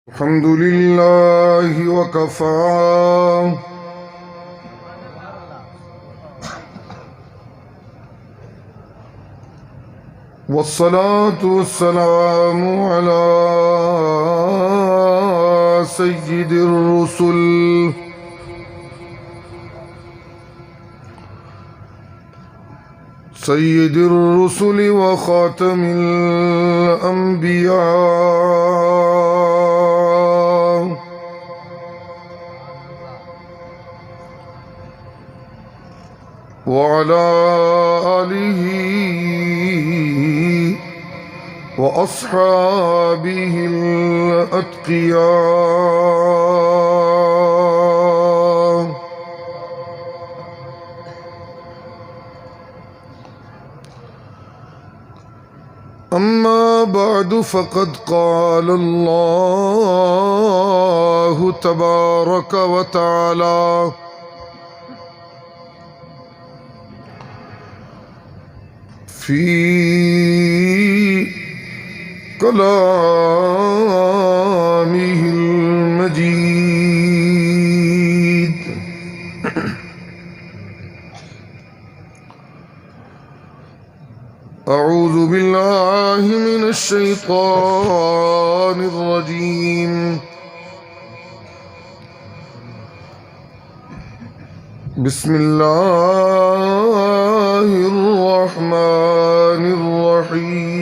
الحمد لله وكفى والصلاة والسلام على سيد الرسل وخاتم الأنبياء وعلى آله وأصحابه الأتقياء أما بعد فقد قال الله تبارك وتعالى في كلامه المجيد أعوذ بالله من الشيطان الرجيم بسم الله الرحمن الرحيم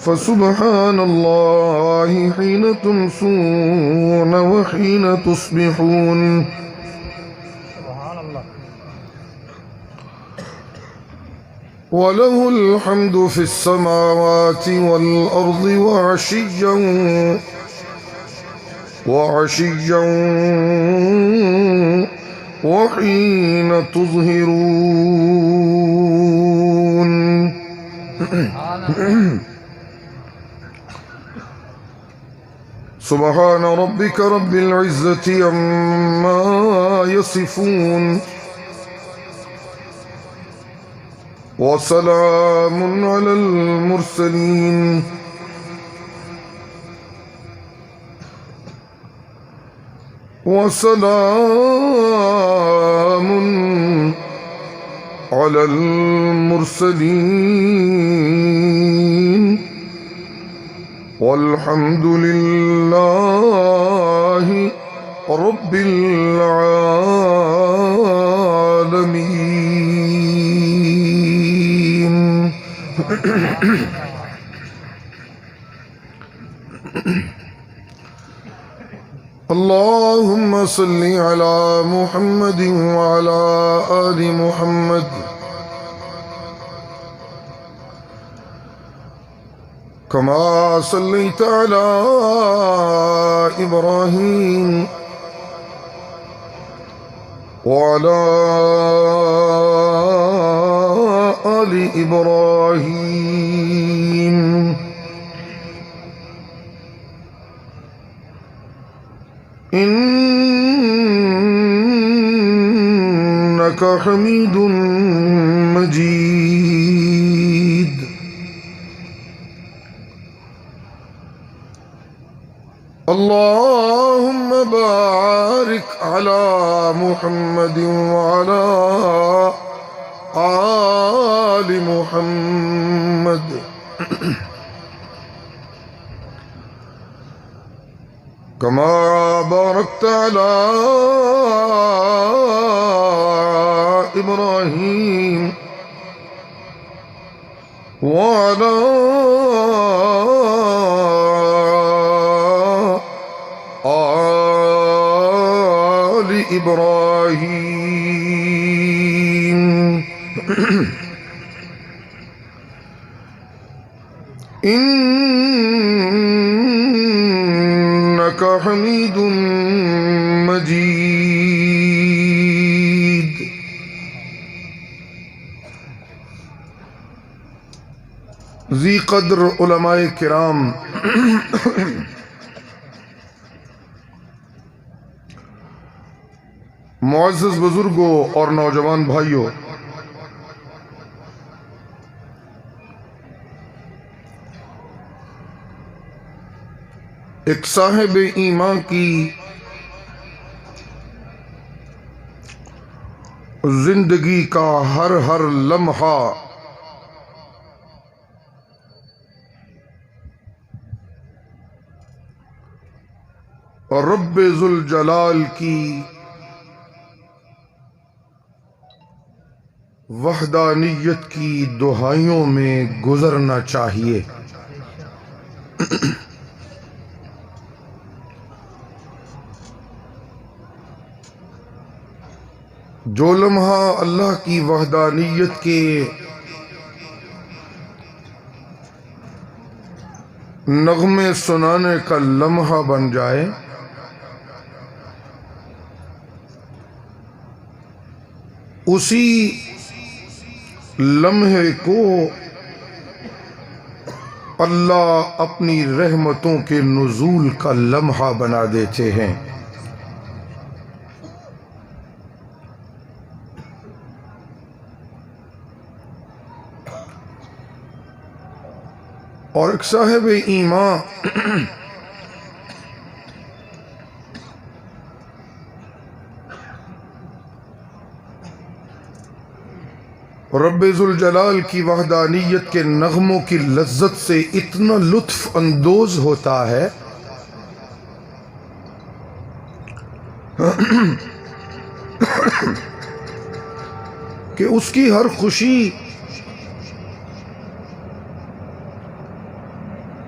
فسبحان الله حين تمسون وحين تصبحون وله الحمد في السماوات والأرض وعشيا وحين تظهرون سبحان ربك رب العزة عما يصفون وسلام على المرسلين والحمد لله رب العالمين. اللهم صل على محمد وعلى آل محمد كما صليت على إبراهيم وعلى آل إبراهيم إنك حميد مجيد. اللهم بارك على محمد وعلى آل محمد كما باركت على إبراهيم وعلى آل إبراهيم إنك حميد مجيد. ذی قدر علماء کرام، معزز بزرگوں اور نوجوان بھائیوں، ایک صاحب ایمان کی زندگی کا ہر لمحہ رب ذوالجلال کی وحدانیت کی دہائیوں میں گزرنا چاہیے۔ جو لمحہ اللہ کی وحدانیت کے نغمے سنانے کا لمحہ بن جائے، اسی لمحے کو اللہ اپنی رحمتوں کے نزول کا لمحہ بنا دیتے ہیں۔ اور ایک صاحب ایمان رب ذوالجلال کی وحدانیت کے نغموں کی لذت سے اتنا لطف اندوز ہوتا ہے کہ اس کی ہر خوشی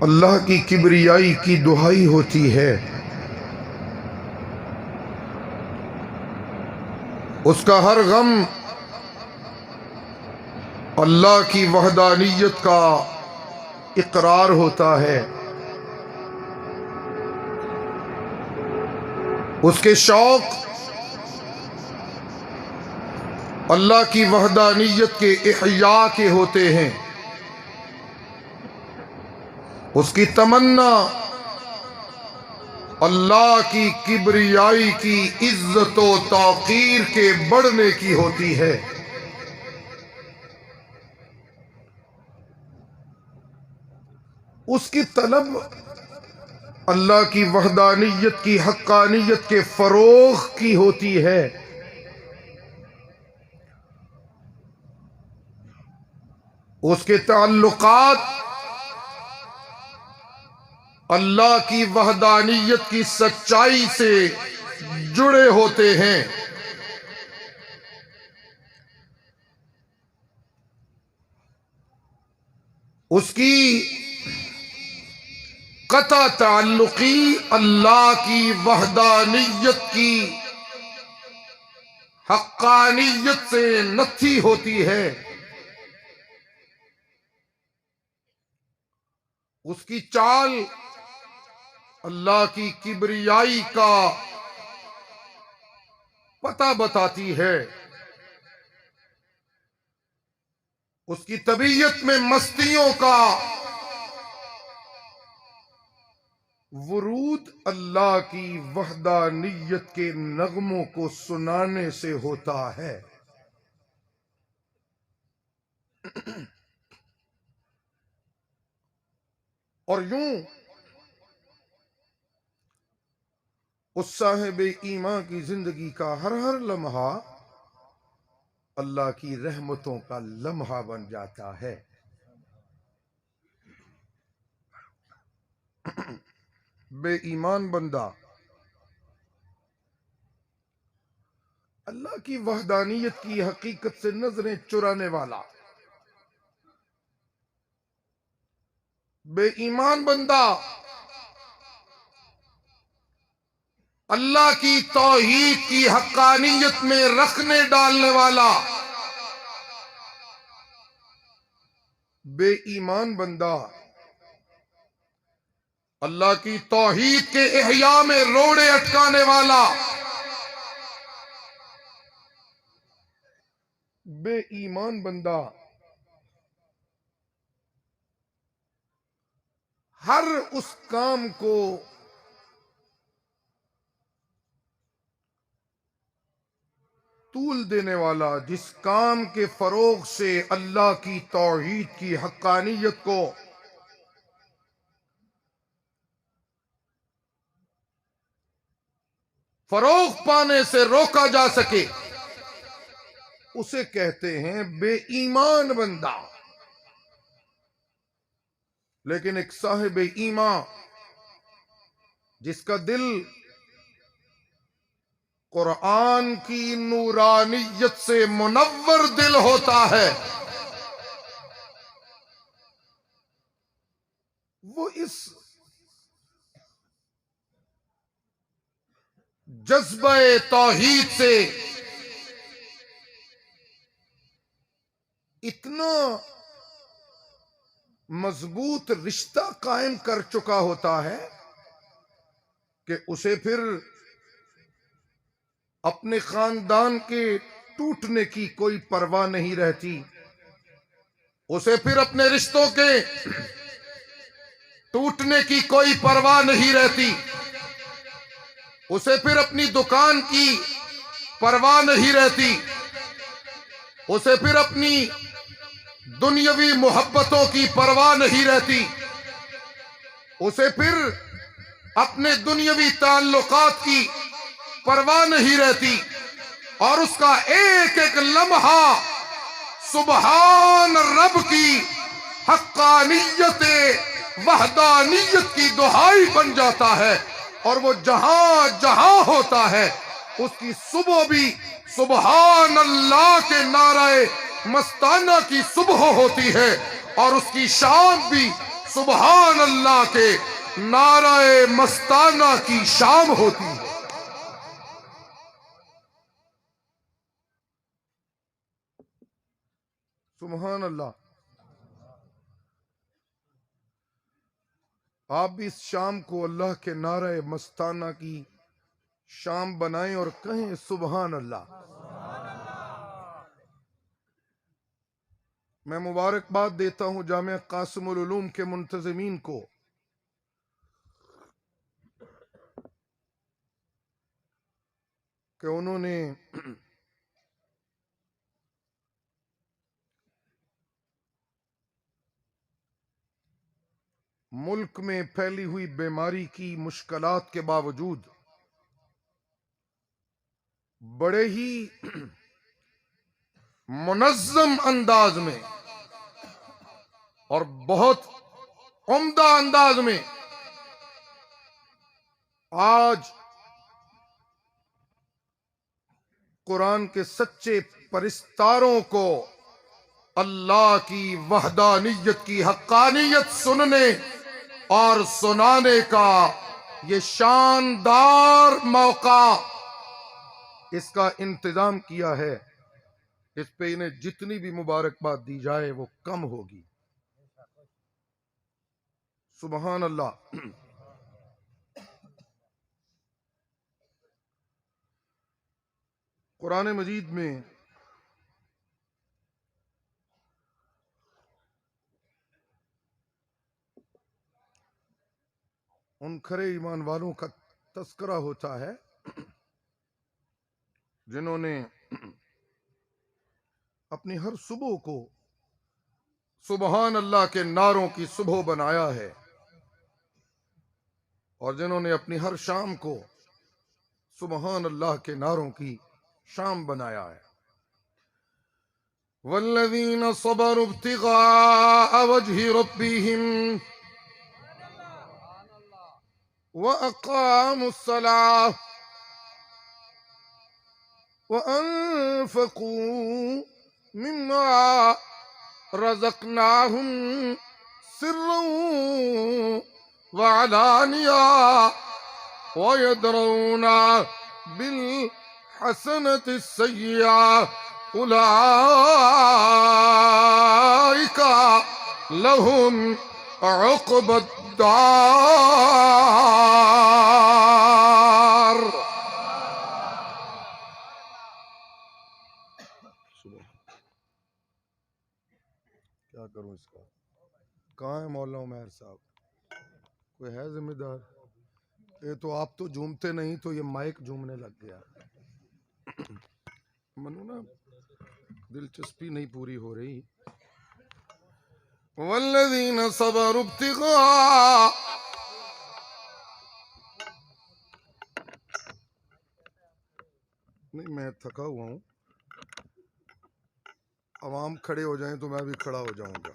اللہ کی کبریائی کی دہائی ہوتی ہے، اس کا ہر غم اللہ کی وحدانیت کا اقرار ہوتا ہے، اس کے شوق اللہ کی وحدانیت کے احیاء کے ہوتے ہیں، اس کی تمنا اللہ کی کبریائی کی عزت و توقیر کے بڑھنے کی ہوتی ہے۔ اس کی طلب اللہ کی وحدانیت کی حقانیت کے فروغ کی ہوتی ہے۔ اس کے تعلقات اللہ کی وحدانیت کی سچائی سے جڑے ہوتے ہیں۔ اس کی قطع تعلقی اللہ کی وحدانیت کی حقانیت سے نتھی ہوتی ہے۔ اس کی چال اللہ کی کبریائی کا پتہ بتاتی ہے۔ اس کی طبیعت میں مستیوں کا ورود اللہ کی وحدانیت کے نغموں کو سنانے سے ہوتا ہے۔ اور یوں اس صاحب ایمان کی زندگی کا ہر لمحہ اللہ کی رحمتوں کا لمحہ بن جاتا ہے۔ بے ایمان بندہ اللہ کی وحدانیت کی حقیقت سے نظریں چرانے والا، بے ایمان بندہ اللہ کی توحید کی حقانیت میں رکھنے ڈالنے والا، بے ایمان بندہ اللہ کی توحید کے احیاء میں روڑے اٹکانے والا، بے ایمان بندہ ہر اس کام کو طول دینے والا، جس کام کے فروغ سے اللہ کی توحید کی حقانیت کو فروغ پانے سے روکا جا سکے، اسے کہتے ہیں بے ایمان بندہ۔ لیکن ایک صاحب ایمان جس کا دل قرآن کی نورانیت سے منور دل ہوتا ہے، وہ اس جذبہ توحید سے اتنا مضبوط رشتہ قائم کر چکا ہوتا ہے کہ اسے پھر اپنے خاندان کے ٹوٹنے کی کوئی پرواہ نہیں رہتی، اسے پھر اپنے رشتوں کے ٹوٹنے کی کوئی پرواہ نہیں رہتی، اسے پھر اپنی دکان کی پرواہ نہیں رہتی، اسے پھر اپنی دنیاوی محبتوں کی پرواہ نہیں رہتی، اسے پھر اپنے دنیاوی تعلقات کی پرواہ نہیں رہتی، اور اس کا ایک ایک لمحہ سبحان رب کی حقانیت وحدانیت کی دہائی بن جاتا ہے، اور وہ جہاں جہاں ہوتا ہے اس کی صبح بھی سبحان اللہ کے نعرہ مستانہ کی صبح ہوتی ہے، اور اس کی شام بھی سبحان اللہ کے نعرہ مستانہ کی شام ہوتی ہے۔ سبحان اللہ۔ آپ بھی اس شام کو اللہ کے نعرہ مستانہ کی شام بنائیں اور کہیں سبحان اللہ۔ میں مبارکباد دیتا ہوں جامعہ قاسم العلوم کے منتظمین کو کہ انہوں نے ملک میں پھیلی ہوئی بیماری کی مشکلات کے باوجود بڑے ہی منظم انداز میں اور بہت عمدہ انداز میں آج قرآن کے سچے پرستاروں کو اللہ کی وحدانیت کی حقانیت سننے اور سنانے کا یہ شاندار موقع اس کا انتظام کیا ہے، اس پہ انہیں جتنی بھی مبارکباد دی جائے وہ کم ہوگی۔ سبحان اللہ۔ قرآن مجید میں ان کھرے ایمان والوں کا تذکرہ ہوتا ہے جنہوں نے اپنی ہر صبح کو سبحان اللہ کے نعروں کی صبح بنایا ہے، اور جنہوں نے اپنی ہر شام کو سبحان اللہ کے نعروں کی شام بنایا ہے۔ والذین صبروا ابتغاء وجہ ربهم وأقاموا الصلاة وأنفقوا مما رزقناهم سرا وعلانية ويدرؤون بالحسنة السيئة أولئك لهم عقبى الدار۔ کیا کروں اس کا؟ کہاں ہے مولانا عمیر صاحب؟ کوئی ہے ذمہ دار؟ یہ تو آپ تو جھومتے نہیں تو یہ مائک جھومنے لگ گیا۔ منو نا دلچسپی نہیں پوری ہو رہی. والذین صبروا ابتغاء نہیں میں تھکا ہوا ہوں. عوام کھڑے ہو جائیں تو میں بھی کھڑا ہو جاؤں گا.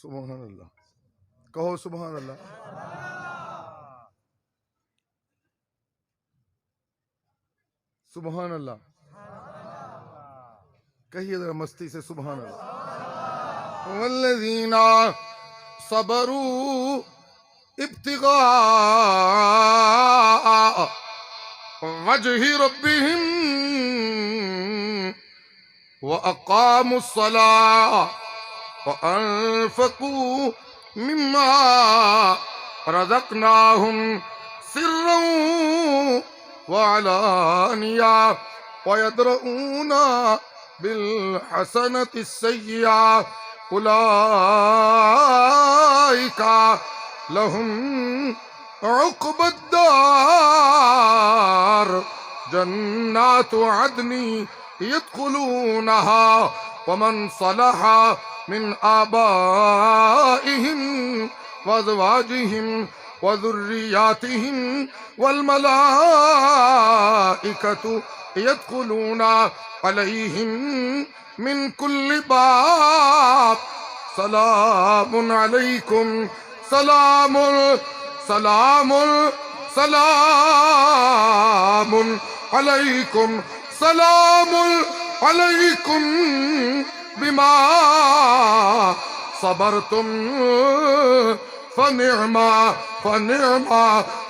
سبحان اللہ کہو سبحان اللہ. سبحان اللہ کہیے ذرا مستی سے سبحان اللہ. والذین صبروا ابتغاء وجہ ربهم وأقاموا الصلاة وأنفقوا مما رزقناهم سرا وعلانية ويدرؤون بالحسنة السيئة أولئك لهم عقبى الدار جنات عدن يدخلونها ومن صلح من آبائهم وأزواجهم وذرياتهم والملائكة يدخلون عليهم من كل باب سلام عليكم سلام سلام سلام عليكم سلام عليكم بما صبرتم فنعم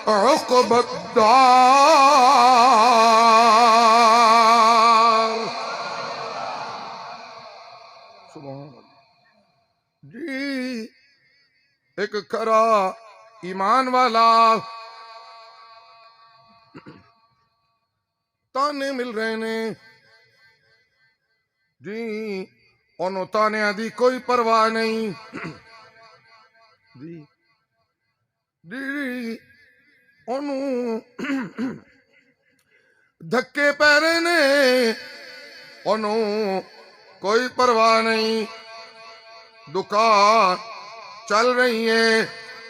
عقبى الدار. سبحان اللہ. جی ایک کھرا ایمان والا تانے مل رہے نے جی انہوں تانیاں دی کوئی پرواہ نہیں جی جی انہوں دھکے پیرے نے انہوں کوئی پرواہ نہیں. دکان چل رہی ہے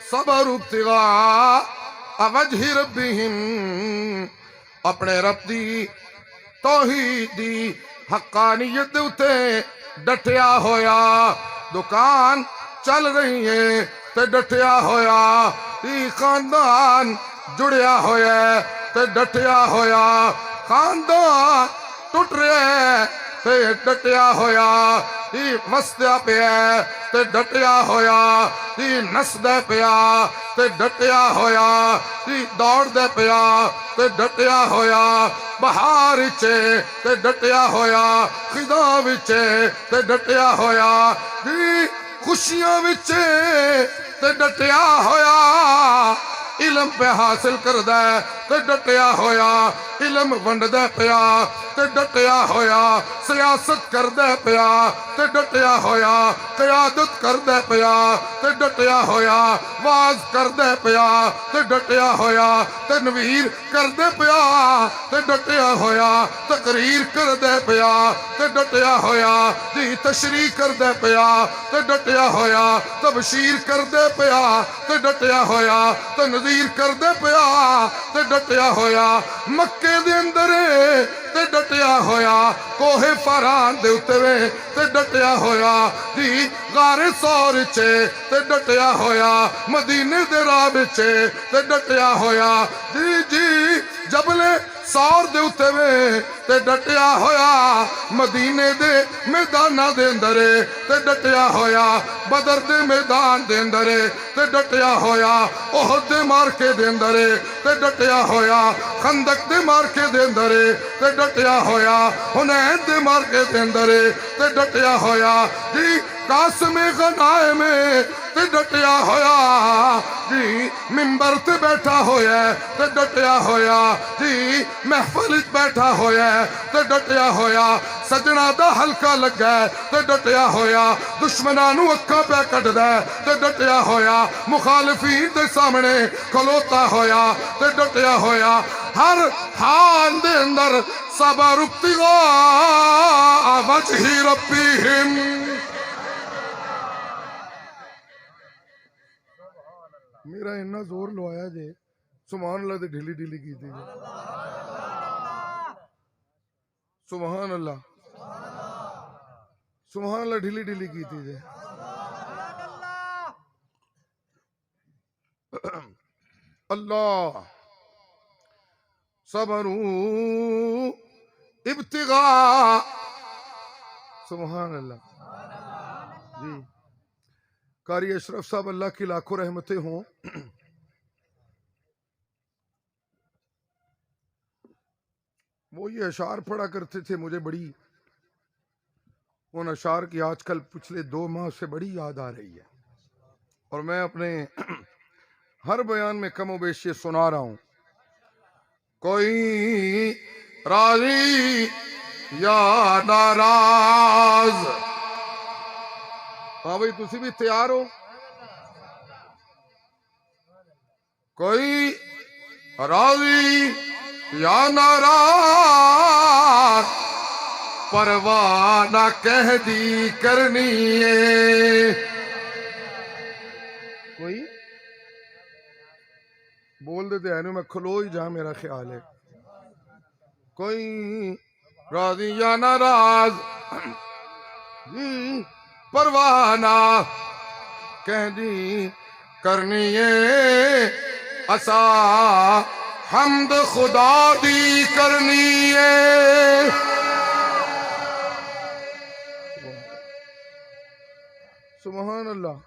صبر ابتغاء وجہ ربہم اپنے رب دی توحید دی حقانیت دے اتے ڈٹیا ہویا. دکان چل رہی ہے تے ڈٹیا ہویا. خاندان جڑیا ہویا تے ڈٹیا ہویا. خاندان ٹوٹ رہے تے ڈٹیا ہویا. وسدیا پیا تے ڈٹیا ہویا. نسدے پیا تے ڈٹیا ہویا. دوڑ دے پیا تے ڈٹیا ہویا. بہار وچے تے ڈٹیا ہویا. خزاں وچے تے ڈٹیا ہویا. خوشیاں وچے تے ڈٹیا ہویا. علم پہ حاصل کردہ تے ڈٹیا ہویا. علم ونڈدہ پیا تے ڈٹیا ہویا. سیاست کردہ پیا تے ڈٹیا ہویا. قیادت کردہ پیا تے ڈٹیا ہویا. واز کردہ پیا تے ڈٹیا ہویا. تنویر کردہ پیا تے ڈٹیا ہویا. تقریر کردہ پیا تے ڈٹیا ہویا. تشریح کردہ پیا تے ڈٹیا ہویا. تبشیر کردہ پیا تے ڈٹیا ہویا. تنذیر کردہ پیا تے ڈٹیا ہویا. مکے دے اندر تے ڈٹیا ہویا. کوہ فران دے اتوے تے ڈٹیا ہویا. غار سور چے تے ڈٹیا ہویا. مدینے دے راہ چے تے ڈٹیا ہویا. جبل سور دے اتوے تے ڈٹیا ہویا. مدینے دے میدانہ دے اندر تے ڈٹیا ہویا. بدر دے میدان دے اندر تے ڈٹیا ہویا. احد دے مارکے دے اندر تے ڈٹیا ہویا. خندق دے مارکے دے اندر تے ڈٹیا ہویا. حنین دے مارکے دے اندر تے ڈٹیا ہویا. قاسم غنائم تے ڈٹیا ہویا. منبر تے بیٹھا ہویا تے ڈٹیا ہویا. محفل بیٹھا ہویا تے ڈٹیا ہویا. سجنا دا حلقہ لگا تے ڈٹیا ہویا. دشمنانو اکھا پہ کٹ دے تے ڈٹیا ہویا. مخالفین دے سامنے کھلوتا ہویا تے ڈٹیا ہویا. ہر حال دے اندر صبر ابتغاء وجہ ربہم. میرا اتنا زور لوایا جے سبحان اللہ تے ڈھیلی ڈھیلی کی تھی. سبحان اللہ سبحان اللہ ڈھیلی ڈھیلی کی تھی جے. اللہ صبروا ابتغاء. سبحان اللہ. جی قاری اشرف صاحب اللہ کی لاکھوں رحمتیں ہوں. وہ یہ اشعار پڑھا کرتے تھے, مجھے بڑی ان اشعار کی آج کل پچھلے 2 ماہ سے بڑی یاد آ رہی ہے, اور میں اپنے ہر بیان میں کم و بیش یہ سنا رہا ہوں. کوئی راضی یا ناراض. ہاں بھائی تسی بھی تیار ہو؟ کوئی راضی یا ناراض پرواہ نہ کہہ دی کرنی ہے. کوئی بول دیتے ہیں میں کھلو ہی جا, میرا خیال ہے. کوئی راضی یا ناراض پرواہ نہ کہہ دی کرنی ہے, اسا حمد خدا دی کرنی ہے. سبحان اللہ.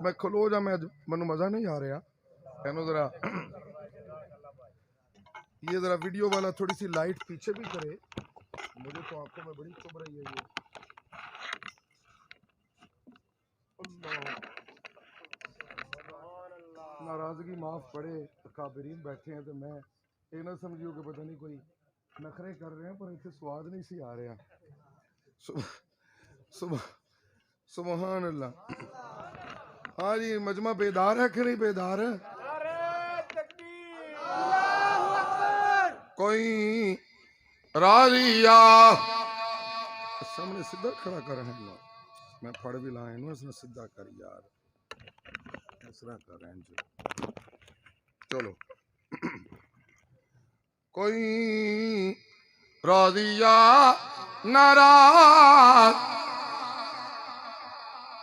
میں کھلو جا, میں منو مزہ نہیں آ رہا. ذرا یہ ذرا ویڈیو والا تھوڑی سی لائٹ پیچھے بھی کرے, مجھے تو آنکھوں میں بڑی چبھ رہی ہے یہ. ناراضگی معاف پڑے, اکابرین بیٹھے ہیں تو میں یہ نہ سمجھیو کہ پتہ نہیں کوئی نخرے کر رہے ہیں, پر اسے سواد نہیں سی آ رہا. سبحان اللہ. ہاں جی مجمع بیدار ہے کہ نہیں بیدار ہے؟ کوئی راضیا سامنے سدھا کھڑا کر رہے ہیں, میں پڑھ بھی لائیں اس نے سدھا کر یار, اس طرح کر رہے ہیں جو. چلو کوئی راضیا ناراض.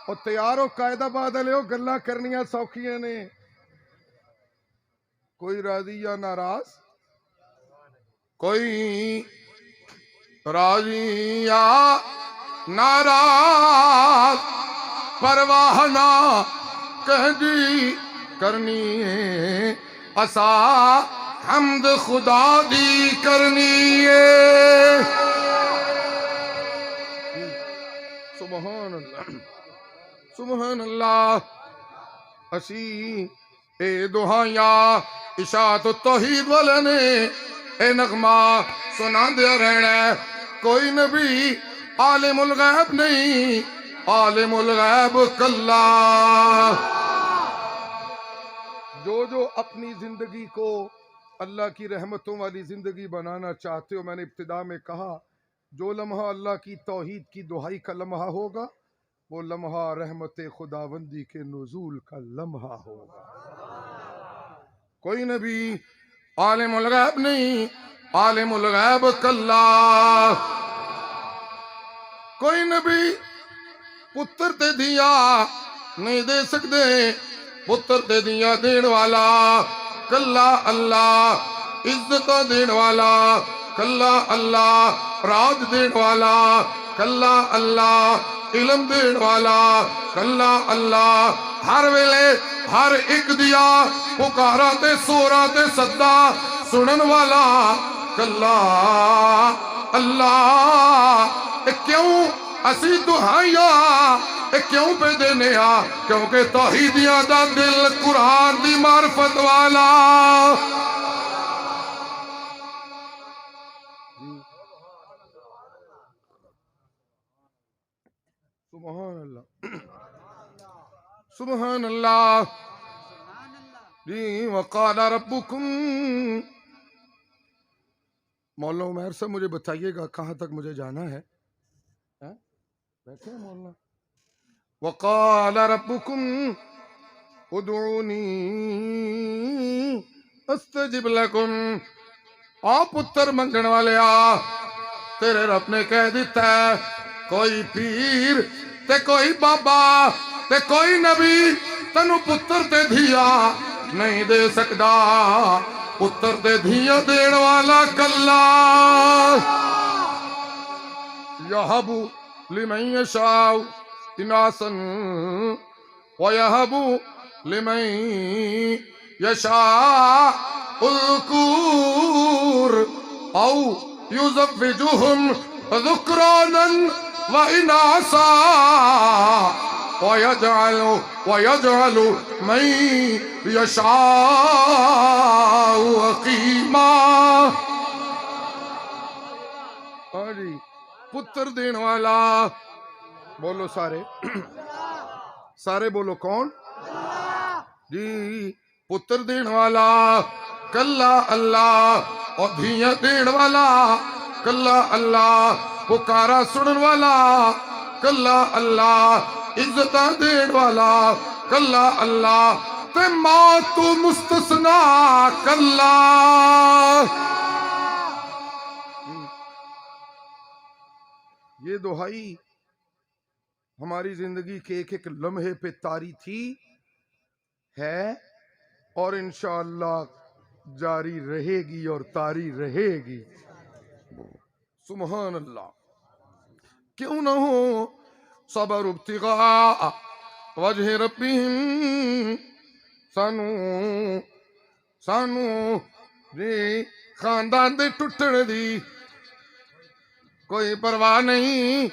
اور تیار ہو قاعدہ بادل ہو, گلا کرنیاں سوکھیاں نے. کوئی راضی یا ناراض, کوئی راضی یا ناراض پرواہ نہ کہہ دی کرنی ہے, اسا حمد خدا دی کرنی ہے. سبحان اللہ سبحان اللہ. اسی اے دہائیاں اشاعت التوحید والے نے اے نغمہ سنا دیا رہنا. کوئی نبی عالم الغیب نہیں, عالم الغیب کلا. جو اپنی زندگی کو اللہ کی رحمتوں والی زندگی بنانا چاہتے ہو, میں نے ابتدا میں کہا جو لمحہ اللہ کی توحید کی دہائی کا لمحہ ہوگا وہ لمحہ رحمت خداوندی کے نزول کا لمحہ ہوگا. کوئی نبی عالم الغیب نہیں, عالم الغیب کلا. کوئی نبی پتر تے دیا نہیں دے سکتے, پتر تے دیا دین والا کلا اللہ. عزت دین والا کلا اللہ, راج دین والا کلا اللہ, علم دین والا کلا اللہ. ہر ویلے ہر ایک دیا پکارا تے سورا تے صدا سنن والا کلا اللہ. کیوں اسی دہائیاں کیوں پہ دینے آ, کیونکہ توحیدیاں دا دل قرآن دی معرفت والا. سبحان اللہ سبحان اللہ. جی وقال ربکم مولانا عمیر صاحب مجھے بتائیے گا کہاں تک مجھے جانا ہے؟ بیٹھے ہیں مولانا. وقال ربکم ادعونی استجب لکم. آ پتر منگن والے آ، تیرے رب نے کہہ دیتا ہے کوئی پیر تے کوئی بابا تے کوئی نبی تینو پتر تے دھیا نہیں دے سکدا. پتر تے دھیا دین والا کلا. یہب لمن یشاء اناسا ویہب لمن یشاء الذکور او یزوجہم ذکرانا واناسا ویجعل من یشاء عقیما. پتر دین والا بولو سارے سارے بولو کون جی؟ پتر دین والا کلا اللہ، اور دھیاں دین والا کلا اللہ، پکارا سنن والا کلا اللہ، عزتاں دین والا کلا اللہ، تے ماں تو مستثنا کلا. یہ دہائی ہماری زندگی کے ایک ایک لمحے پہ طاری تھی، ہے، اور انشاءاللہ جاری رہے گی اور طاری رہے گی. سبحان اللہ. کیوں نہ ہو صبر ابتغاء وجہ ربہم. سانو جی خاندان دے ٹوٹن دی کوئی پرواہ نہیں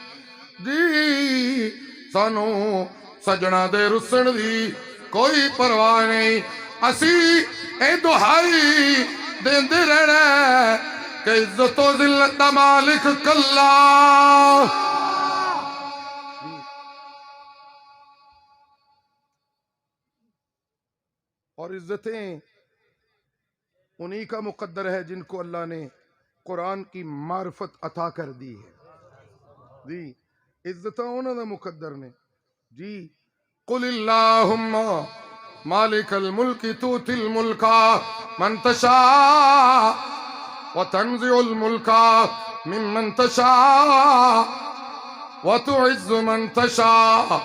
جی، سانو سجنا دے رسن دی کوئی پرواہ نہیں. اسی اے دہائی دیندے رہنا کہ عزت و ذلت دا مالک کلا. اور عزتیں انہی کا مقدر ہے جن کو اللہ نے قرآن کی معرفت عطا کر دی ہے جی. عزتاں انہوں نے مقدر نے جی. قل اللہم مالک الملک توتی الملک من تشاء وتنزع الملک ممن تشاء وتعز من تشاء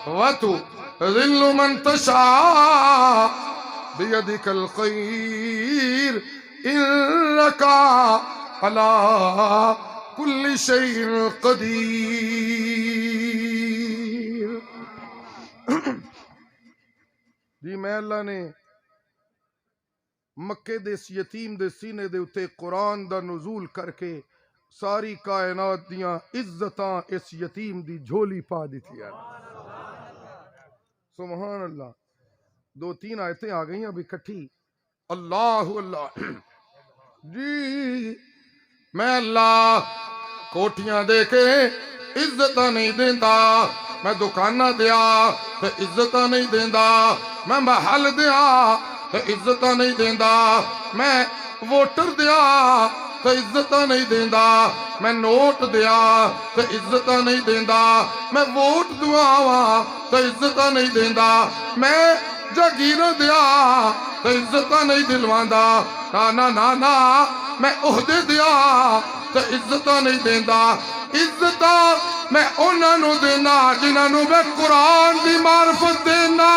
وتذل من تشاء بیدک الخیر انک علی کل شیء قدیر. جی میں اللہ نے مکے دے اس یتیم دے سینے دے اتے قرآن دا نزول کر کے ساری کائنات دیاں عزتاں اس یتیم دی جھولی پا دیتی ہے. سبحان اللہ. 2-3 آیتیں آ گئی اب اکٹھی. اللہ اللہ جی. میں اللہ کوٹیاں دے کے عزتاں نہیں دیندا، میں دکانہ دیا تے عزتاں نہیں دیندا، میں محل دیا تے عزتاں نہیں دیندا، میں ووٹر دیا تے عزتاں نہیں دیندا، میں نوٹ دیا تے عزتاں نہیں دیندا، میں ووٹ دعاواں تے عزتاں نہیں دیندا، میں جاگیر دیا تے عزتاں نہیں دلواندا. نا نا نا میں عہدے دیا تے عزتاں نہیں دیندا. عزتاں میں انہاں نوں دینا جنہاں نوں میں قرآن دی معرفت دینا.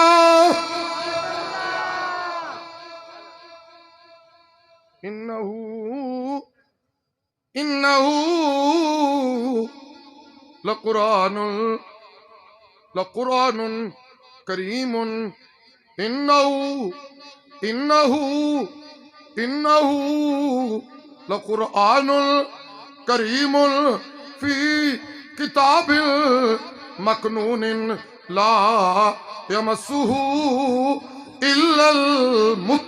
انہو لقرآن کریم. انہو لقرآن کریم فی کتاب مکنون لا یمسہ الا المطہرون.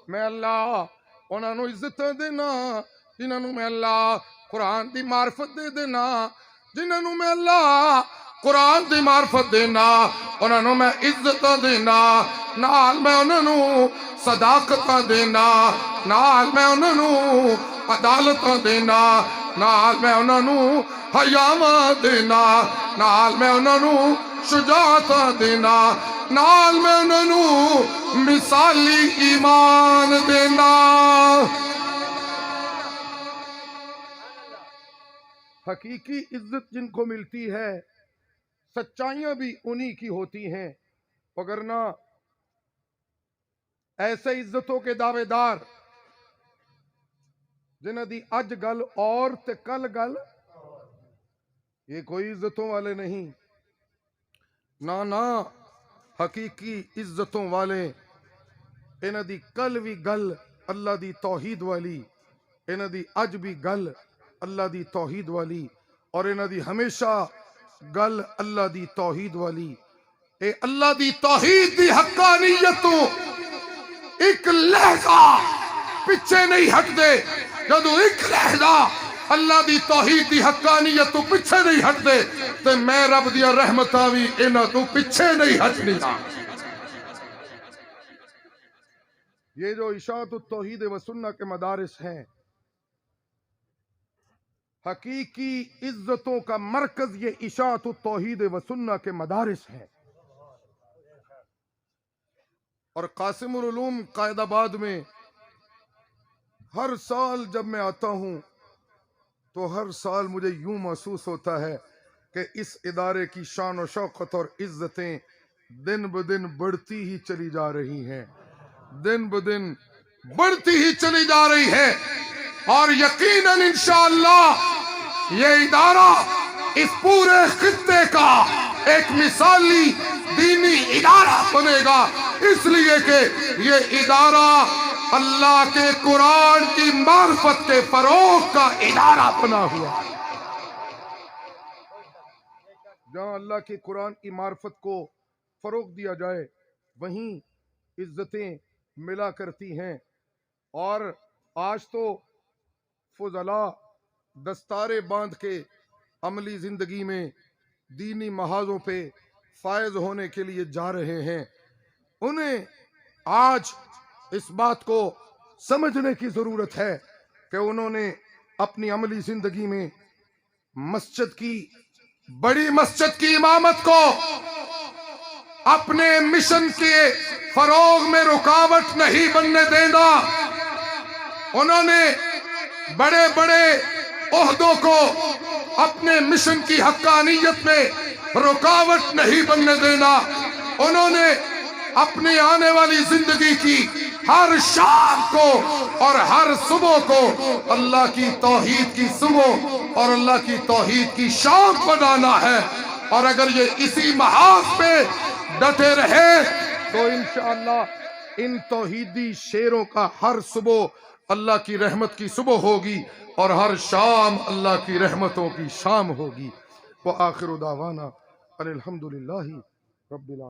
میں اللہ انہاں نوں عزت دینا جنہاں نوں میں اللہ قرآن دی معرفت دے دینا، جنہاں نوں میں اللہ قرآن دی معرفت دینا، انہاں نوں میں عزت دینا. نال میں انہاں نوں صداقتاں دینا، نال میں انہاں نوں عدالتاں دینا، نال میں انہاں نوں حیاواں دینا، نال میں انہاں نوں شجاعتاں دینا، نال میں انہاں نوں مثالی ایمان دینا۔ حقیقی عزت جن کو ملتی ہے سچائیاں بھی انہی کی ہوتی ہیں، وگرنہ ایسے عزتوں کے دعوے دار جنہاں دی اج گل اور تے کل گل، یہ کوئی عزتوں والے نہیں۔ نہ حقیقی عزتوں والے انہاں دی کل بھی گل اللہ دی توحید والی، انہاں دی اج بھی گل اللہ دی توحید والی، اور انہاں دی ہمیشہ گل اللہ دی توحید والی۔ اے اللہ دی توحید دی حقانیت تو ایک لہجہ پیچھے نہیں ہٹ دے، جدو ایک لہجہ اللہ دی توحید دی حقانیت تو پیچھے نہیں ہٹ دے تے میں رب دیا رحمتاں بھی انہاں تو پیچھے نہیں ہٹنی۔ یہ جو اشاعت التوحید و سنہ کے مدارس ہیں، حقیقی عزتوں کا مرکز یہ اشاعت التوحید و سنہ کے مدارس ہیں۔ اور قاسم العلوم قائد آباد میں ہر سال جب میں آتا ہوں تو ہر سال مجھے یوں محسوس ہوتا ہے کہ اس ادارے کی شان و شوکت اور عزتیں دن بدن بڑھتی ہی چلی جا رہی ہیں، دن بدن بڑھتی ہی چلی جا رہی ہے، اور یقیناً انشاءاللہ یہ ادارہ اس پورے خطے کا ایک مثالی دینی ادارہ بنے گا، اس لیے کہ یہ ادارہ اللہ کے قرآن کی معرفت کے فروغ کا ادارہ بنا ہوا۔ جہاں اللہ کے قرآن کی معرفت کو فروغ دیا جائے وہیں عزتیں ملا کرتی ہیں۔ اور آج تو فضلاء دستارے باندھ کے عملی زندگی میں دینی محاذوں پہ فائز ہونے کے لیے جا رہے ہیں، انہیں آج اس بات کو سمجھنے کی ضرورت ہے کہ انہوں نے اپنی عملی زندگی میں مسجد کی، بڑی مسجد کی امامت کو اپنے مشن کے فروغ میں رکاوٹ نہیں بننے دینا، انہوں نے بڑے بڑے عہدوں کو اپنے مشن کی حقانیت میں رکاوٹ نہیں بننے دینا، انہوں نے اپنی آنے والی زندگی کی ہر شام کو اور ہر صبح کو اللہ کی توحید کی صبح اور اللہ کی توحید کی شام بنانا ہے، اور اگر یہ اسی محاذ پہ ڈٹے رہے تو انشاءاللہ ان توحیدی شیروں کا ہر صبح اللہ کی رحمت کی صبح ہوگی اور ہر شام اللہ کی رحمتوں کی شام ہوگی۔ وآخر دعوانا الحمدللہ رب العالمین۔